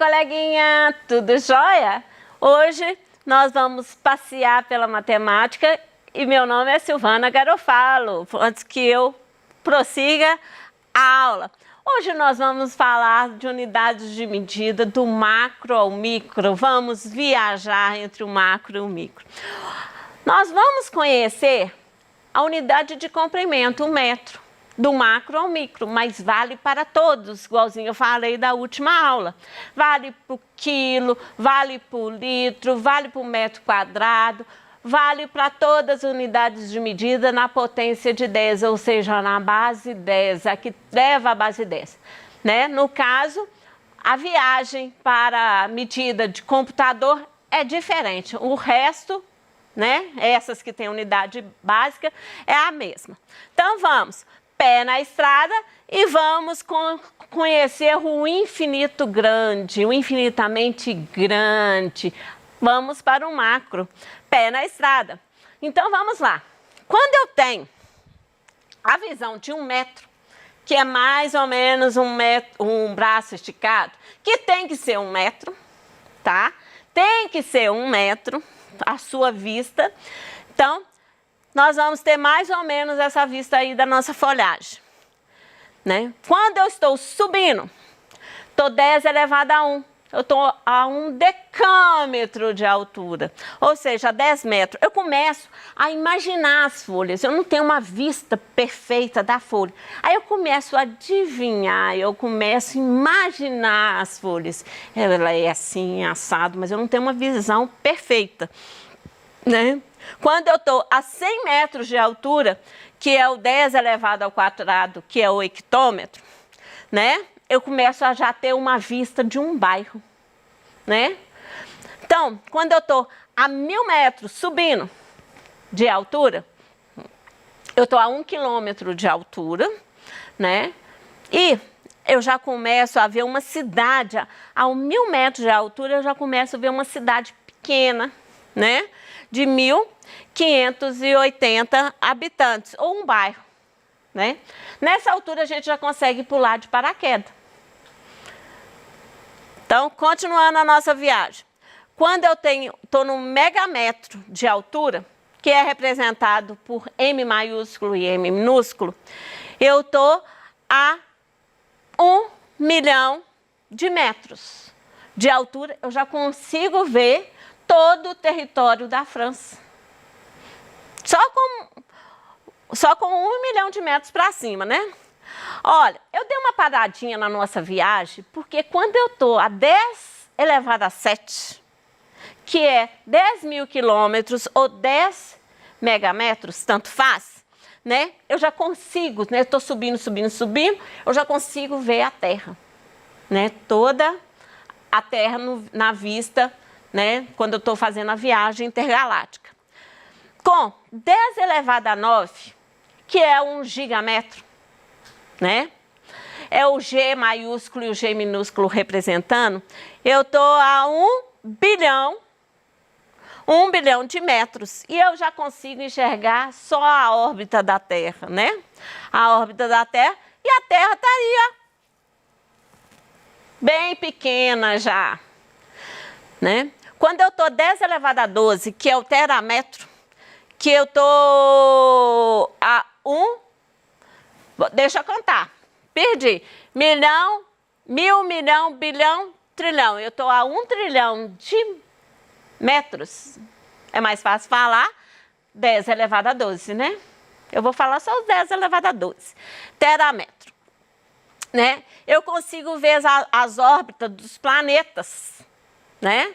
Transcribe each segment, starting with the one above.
coleguinha, tudo jóia? Hoje nós vamos passear pela matemática e meu nome é Silvana Garofalo. Antes que eu prossiga a aula, hoje nós vamos falar de unidades de medida do macro ao micro. Vamos viajar entre o macro e o micro. Nós vamos conhecer a unidade de comprimento, o metro. Do macro ao micro, mas vale para todos, igualzinho eu falei da última aula. Vale para o quilo, vale para o litro, vale para o metro quadrado, vale para todas as unidades de medida na potência de 10, ou seja, na base 10, a que leva a base 10. Né? No caso, a viagem para a medida de computador é diferente. O resto, né, essas que têm unidade básica, é a mesma. Então, vamos. Pé na estrada e vamos conhecer o infinito grande, o infinitamente grande. Vamos para o macro. Pé na estrada. Então, vamos lá. Quando eu tenho a visão de 1 metro, que é mais ou menos um braço esticado, que tem que ser 1 metro, tá? Tem que ser 1 metro a sua vista. Então, nós vamos ter mais ou menos essa vista aí da nossa folhagem. Né? Quando eu estou subindo, estou 10 elevado a 1. Eu estou a 1 decâmetro de altura, ou seja, 10 metros. Eu começo a imaginar as folhas. Eu não tenho uma vista perfeita da folha. Aí eu começo a adivinhar, eu começo a imaginar as folhas. Ela é assim, assado, mas eu não tenho uma visão perfeita. Né? Quando eu estou a 100 metros de altura, que é o 10 elevado ao quadrado, que é o hectômetro, né? Eu começo a já ter uma vista de um bairro, né? Então, quando eu estou a 1000 metros subindo de altura, eu estou a 1 quilômetro de altura, né? E eu já começo a ver uma cidade, a 1000 metros de altura, eu já começo a ver uma cidade pequena, né? De 1.580 habitantes, ou um bairro, né? Nessa altura a gente já consegue pular de paraquedas. Então, continuando a nossa viagem. Quando eu estou no megametro de altura, que é representado por M maiúsculo e M minúsculo, eu estou a 1 milhão de metros de altura, eu já consigo ver todo o território da França. Só com 1 milhão de metros para cima, né? Olha, eu dei uma paradinha na nossa viagem, porque quando eu estou a 10 elevado a 7, que é 10 mil quilômetros ou 10 megametros, tanto faz, né? Eu já consigo, né? Estou subindo, eu já consigo ver a Terra, né? Toda a Terra na vista, né, quando eu estou fazendo a viagem intergaláctica. Com 10 elevado a 9, que é 1 gigametro, né? É o G maiúsculo e o G minúsculo representando, eu estou a 1 bilhão de metros. E eu já consigo enxergar só a órbita da Terra, né? A órbita da Terra, e a Terra estaria bem pequena já, né? Quando eu estou 10 elevado a 12, que é o terametro, que eu estou a 1, deixa eu contar, perdi, milhão, mil, milhão, bilhão, trilhão, eu estou a 1 trilhão de metros, é mais fácil falar 10 elevado a 12, né? Eu vou falar só os 10 elevado a 12, terametro, né? Eu consigo ver as órbitas dos planetas, né?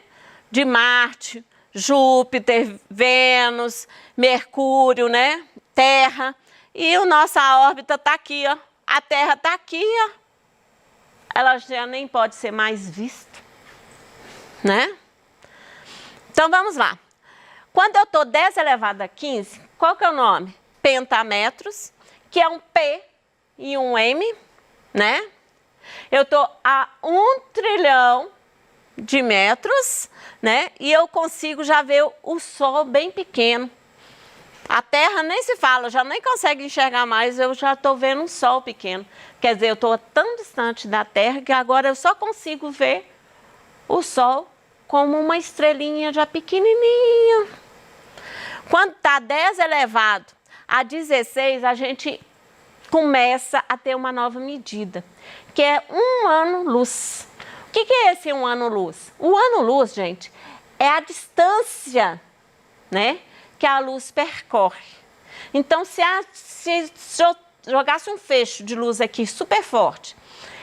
De Marte, Júpiter, Vênus, Mercúrio, né? Terra. E a nossa órbita está aqui, ó. A Terra está aqui, ó. Ela já nem pode ser mais vista, né? Então, vamos lá. Quando eu estou 10 elevado a 15, qual que é o nome? Pentametros, que é um P e um M, né? Eu estou a 1 trilhão de metros, né? E eu consigo já ver o Sol bem pequeno. A Terra nem se fala, já nem consegue enxergar mais, eu já estou vendo um Sol pequeno. Quer dizer, eu estou tão distante da Terra que agora eu só consigo ver o Sol como uma estrelinha já pequenininha. Quando está 10 elevado a 16, a gente começa a ter uma nova medida, que é 1 ano-luz. O que é esse 1 ano-luz? O ano-luz, gente, é a distância, né, que a luz percorre. Então, se eu jogasse um feixe de luz aqui super forte,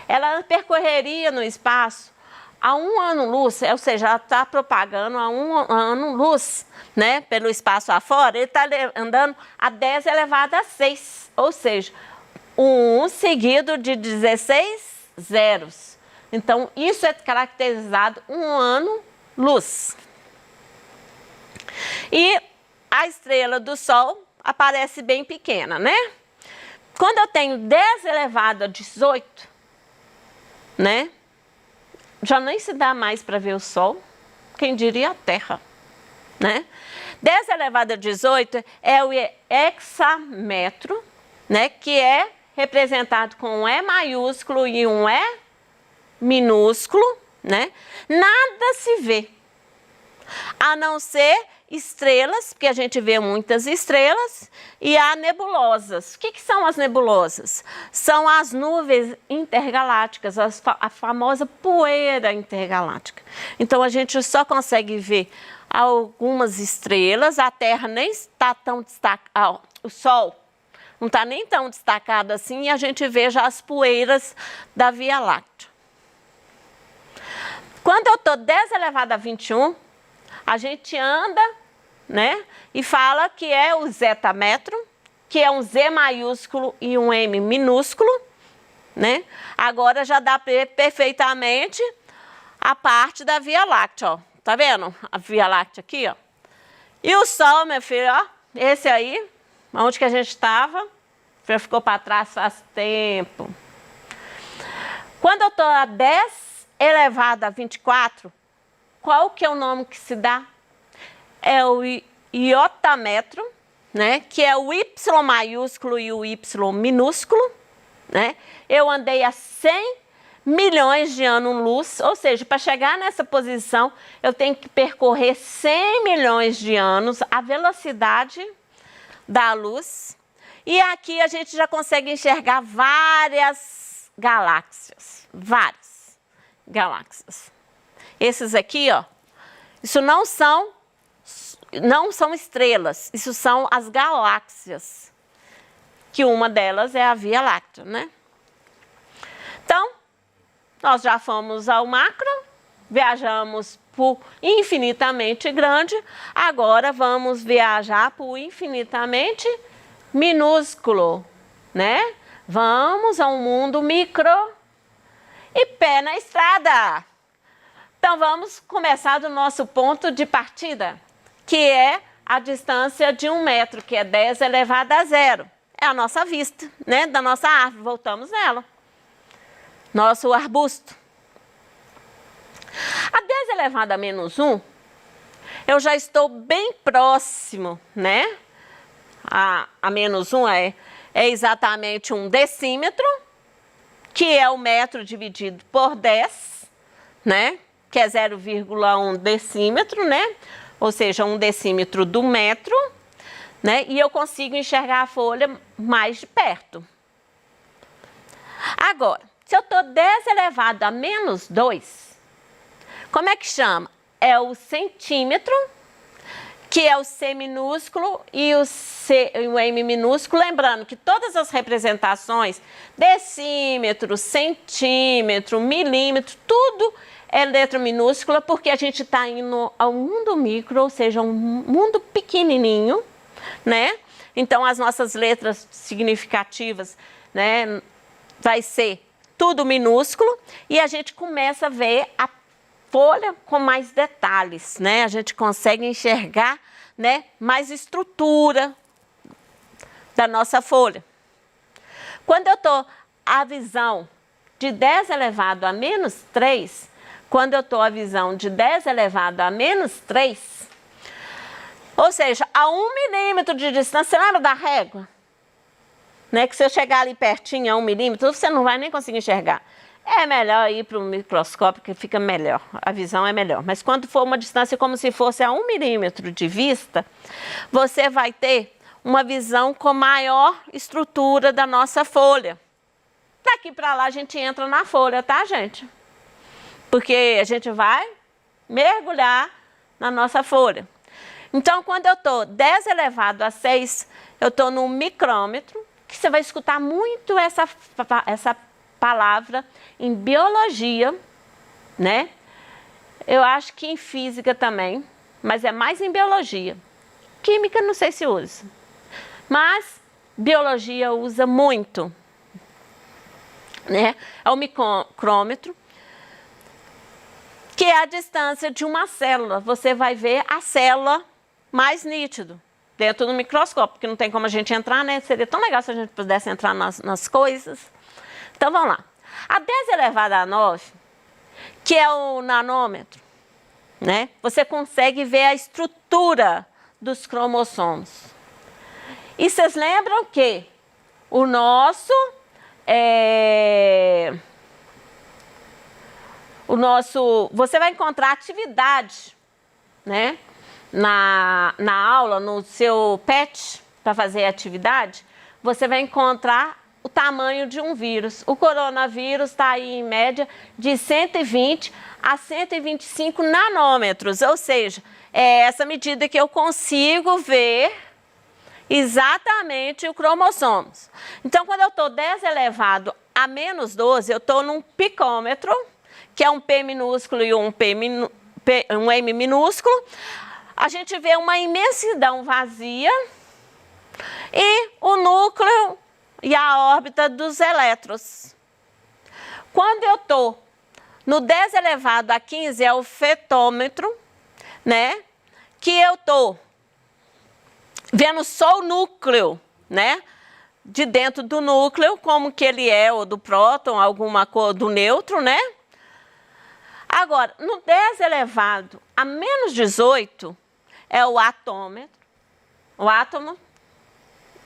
ela percorreria no espaço a 1 ano-luz, ou seja, ela está propagando a 1 ano-luz, né, pelo espaço afora, ele está andando a 10 elevado a 6, ou seja, 1 seguido de 16 zeros. Então, isso é caracterizado 1 ano-luz. E a estrela do Sol aparece bem pequena, né? Quando eu tenho 10 elevado a 18, né? Já nem se dá mais para ver o Sol, quem diria a Terra, né? 10 elevado a 18 é o hexametro, né? Que é representado com um E maiúsculo e um E minúsculo, né? Nada se vê, a não ser estrelas, porque a gente vê muitas estrelas, e há nebulosas. O que são as nebulosas? São as nuvens intergalácticas, a famosa poeira intergaláctica. Então, a gente só consegue ver algumas estrelas, a Terra nem está tão destacada, o Sol não está nem tão destacado assim, e a gente vê já as poeiras da Via Láctea. Quando eu estou 10 elevado a 21, a gente anda, né, e fala que é o zetametro, que é um Z maiúsculo e um M minúsculo, né? Agora já dá perfeitamente a parte da Via Láctea, ó. Tá vendo a Via Láctea aqui, ó? E o Sol, meu filho, ó, esse aí, onde que a gente estava, já ficou para trás faz tempo. Quando eu estou a 10 elevado a 24, qual que é o nome que se dá? É o iotametro, né? Que é o Y maiúsculo e o Y minúsculo, né? Eu andei a 100 milhões de anos-luz, ou seja, para chegar nessa posição, eu tenho que percorrer 100 milhões de anos, a velocidade da luz. E aqui a gente já consegue enxergar várias galáxias, várias galáxias. Esses aqui, ó, isso não são estrelas, isso são as galáxias, que uma delas é a Via Láctea, né? Então, nós já fomos ao macro, viajamos por infinitamente grande, agora vamos viajar por infinitamente minúsculo, né? Vamos ao mundo micro e pé na estrada. Então, vamos começar do nosso ponto de partida, que é a distância de 1 metro, que é 10 elevado a 0. É a nossa vista, né, da nossa árvore. Voltamos nela. Nosso arbusto. A 10 elevado a menos 1, eu já estou bem próximo, né? A menos 1 é exatamente 1 decímetro, que é o metro dividido por 10, né? Que é 0,1 decímetro, né? Ou seja, 1 decímetro do metro, né? E eu consigo enxergar a folha mais de perto. Agora, se eu estou 10 elevado a menos 2, como é que chama? É o centímetro, que é o C minúsculo e o M minúsculo. Lembrando que todas as representações, decímetro, centímetro, milímetro, tudo é letra minúscula, porque a gente está indo ao mundo micro, ou seja, um mundo pequenininho, né? Então, as nossas letras significativas, né, vai ser tudo minúsculo, e a gente começa a ver a folha com mais detalhes, né? A gente consegue enxergar, né, mais estrutura da nossa folha. Quando eu estou a visão de 10 elevado a menos 3, quando eu estou a visão de 10 elevado a menos 3, ou seja, a 1 milímetro de distância, você lembra da régua? Né? Que se eu chegar ali pertinho a 1 milímetro, você não vai nem conseguir enxergar. é melhor ir para o microscópio, que fica melhor, a visão é melhor. Mas quando for uma distância como se fosse a 1 milímetro de vista, você vai ter uma visão com maior estrutura da nossa folha. Daqui para lá a gente entra na folha, tá, gente? Porque a gente vai mergulhar na nossa folha. Então, quando eu estou 10 elevado a 6, eu estou no micrômetro, que você vai escutar muito essa palavra em biologia, né? Eu acho que em física também, mas é mais em biologia. Química não sei se usa, mas biologia usa muito, né? É o micrômetro, que é a distância de uma célula. Você vai ver a célula mais nítido dentro do microscópio, porque não tem como a gente entrar, né? Seria tão legal se a gente pudesse entrar nas coisas. Então, vamos lá. A 10 elevado a 9, que é o nanômetro, né? Você consegue ver a estrutura dos cromossomos. E vocês lembram que o nosso... você vai encontrar atividade, né? Na aula, no seu PET, para fazer atividade, você vai encontrar o tamanho de um vírus. O coronavírus está aí em média de 120 a 125 nanômetros, ou seja, é essa medida que eu consigo ver exatamente o cromossomos. Então, quando eu estou 10 elevado a menos 12, eu estou num picômetro, que é um P minúsculo e um M minúsculo. A gente vê uma imensidão vazia e o núcleo e a órbita dos elétrons. Quando eu estou no 10 elevado a 15, é o fetômetro, né? Que eu estou vendo só o núcleo, né? De dentro do núcleo, como que ele é, ou do próton, alguma coisa do nêutron, né? Agora, no 10 elevado a menos 18, é o atômetro,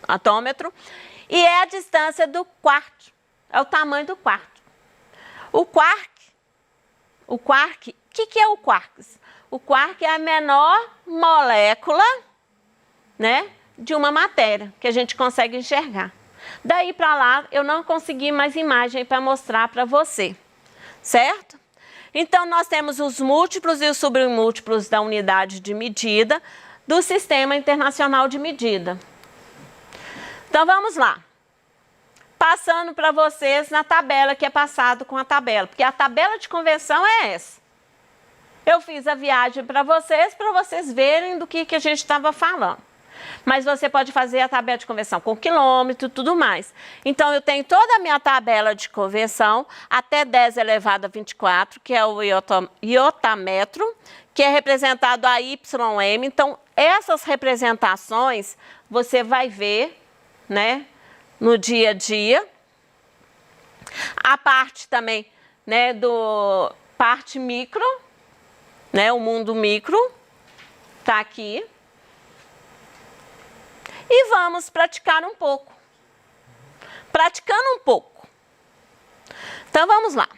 atômetro, e é a distância do quark, é o tamanho do quark. O quark, o que é o quark? O quark é a menor molécula, né, de uma matéria que a gente consegue enxergar. Daí para lá, eu não consegui mais imagem para mostrar para você, certo? Então, nós temos os múltiplos e os submúltiplos da unidade de medida do Sistema Internacional de Medida. Então, vamos lá. Passando para vocês na tabela, que é passado com a tabela, porque a tabela de conversão é essa. Eu fiz a viagem para vocês verem do que a gente estava falando. Mas você pode fazer a tabela de conversão com quilômetro e tudo mais. Então, eu tenho toda a minha tabela de conversão até 10 elevado a 24, que é o iotametro, que é representado a YM. Então, essas representações você vai ver, né, no dia a dia. A parte também, né, do parte micro, né, o mundo micro, tá aqui. E vamos praticar um pouco. Praticando um pouco. Então, vamos lá.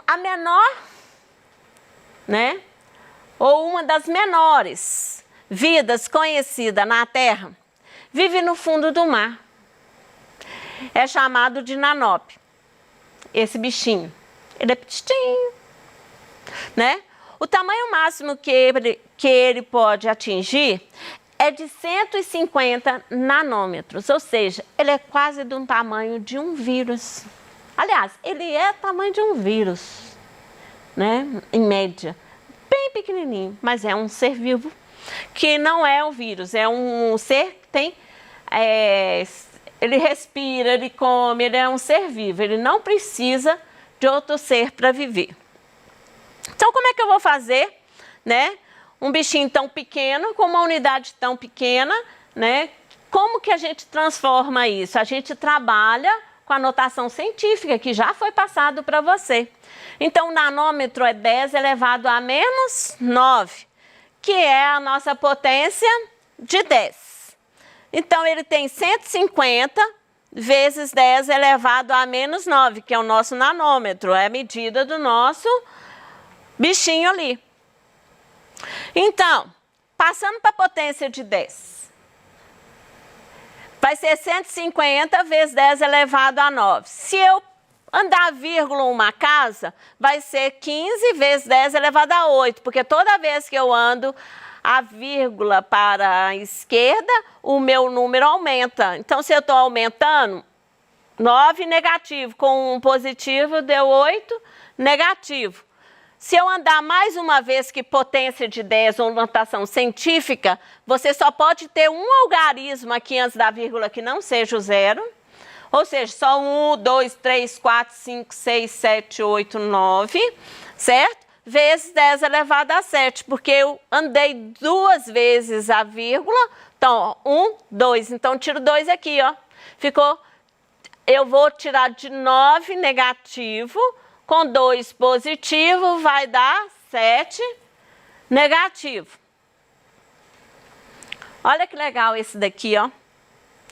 A menor, né? Ou uma das menores vidas conhecida na Terra, vive no fundo do mar. É chamado de nanópio. Esse bichinho. Ele é petitinho, né? O tamanho máximo que ele pode atingir é de 150 nanômetros, ou seja, ele é quase do tamanho de um vírus. Aliás, ele é o tamanho de um vírus, né? Em média, bem pequenininho, mas é um ser vivo que não é um vírus, é um ser que tem... ele respira, ele come, ele é um ser vivo, ele não precisa de outro ser para viver. Então, como é que eu vou fazer, né, um bichinho tão pequeno, com uma unidade tão pequena, né? Como que a gente transforma isso? A gente trabalha com a notação científica, que já foi passado para você. Então, o nanômetro é 10 elevado a menos 9, que é a nossa potência de 10. Então, ele tem 150 vezes 10 elevado a menos 9, que é o nosso nanômetro, é a medida do nosso bichinho ali. Então, passando para a potência de 10, vai ser 150 vezes 10 elevado a 9. Se eu andar vírgula uma casa, vai ser 15 vezes 10 elevado a 8, porque toda vez que eu ando a vírgula para a esquerda, o meu número aumenta. Então, se eu estou aumentando, 9 negativo, com um positivo deu 8 negativo. Se eu andar mais uma vez que potência de 10 ou notação científica, você só pode ter um algarismo aqui antes da vírgula que não seja o zero. Ou seja, só 1, 2, 3, 4, 5, 6, 7, 8, 9, certo? Vezes 10 elevado a 7, porque eu andei 2 vezes a vírgula. Então, 1, 2. Então, tiro 2 aqui, ó. Ficou, eu vou tirar de 9 negativo, com 2 positivo, vai dar 7 negativo. Olha que legal esse daqui, ó.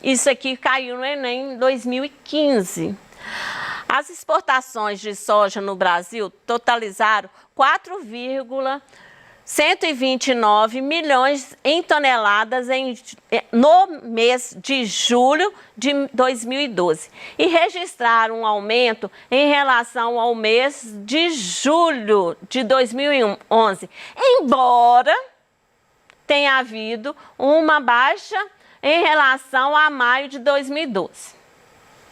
Isso aqui caiu no Enem em 2015. As exportações de soja no Brasil totalizaram 4,129 milhões em toneladas no mês de julho de 2012 e registraram um aumento em relação ao mês de julho de 2011, embora tenha havido uma baixa em relação a maio de 2012.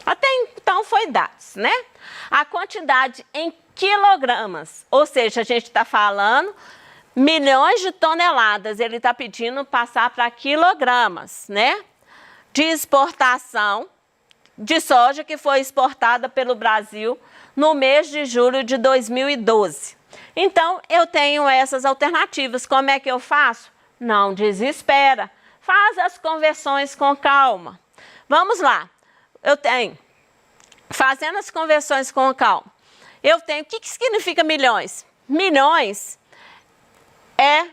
Até então foi dados, né? A quantidade em quilogramas, ou seja, a gente está falando milhões de toneladas, ele está pedindo passar para quilogramas, né? De exportação de soja que foi exportada pelo Brasil no mês de julho de 2012. Então, eu tenho essas alternativas. Como é que eu faço? Não desespera. Faz as conversões com calma. Vamos lá. Eu tenho, fazendo as conversões com calma, eu tenho, o que significa milhões? Milhões é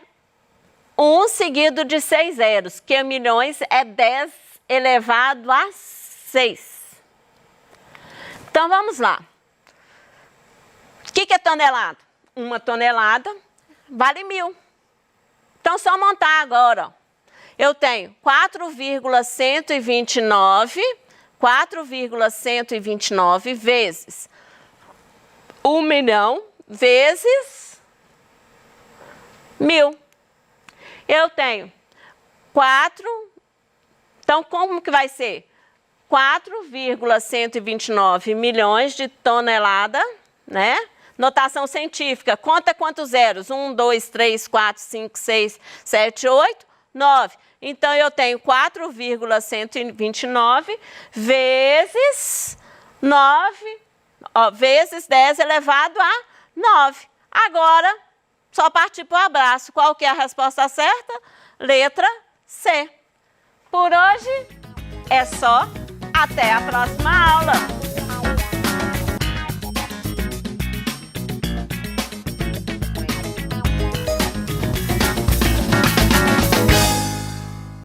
1 seguido de 6 zeros, que milhões é 10 elevado a 6. Então, vamos lá. O que é tonelada? 1 tonelada vale 1000. Então, só montar agora, ó. Eu tenho 4,129 vezes 1 milhão vezes 1000. Eu tenho 4, então como que vai ser? 4,129 milhões de tonelada, né? Notação científica, conta quantos zeros? 1, 2, 3, 4, 5, 6, 7, 8, 9. Então, eu tenho 4,129 vezes 9, ó, vezes 10 elevado a 9. Agora, só partir para o abraço. Qual que é a resposta certa? Letra C. Por hoje, é só. Até a próxima aula.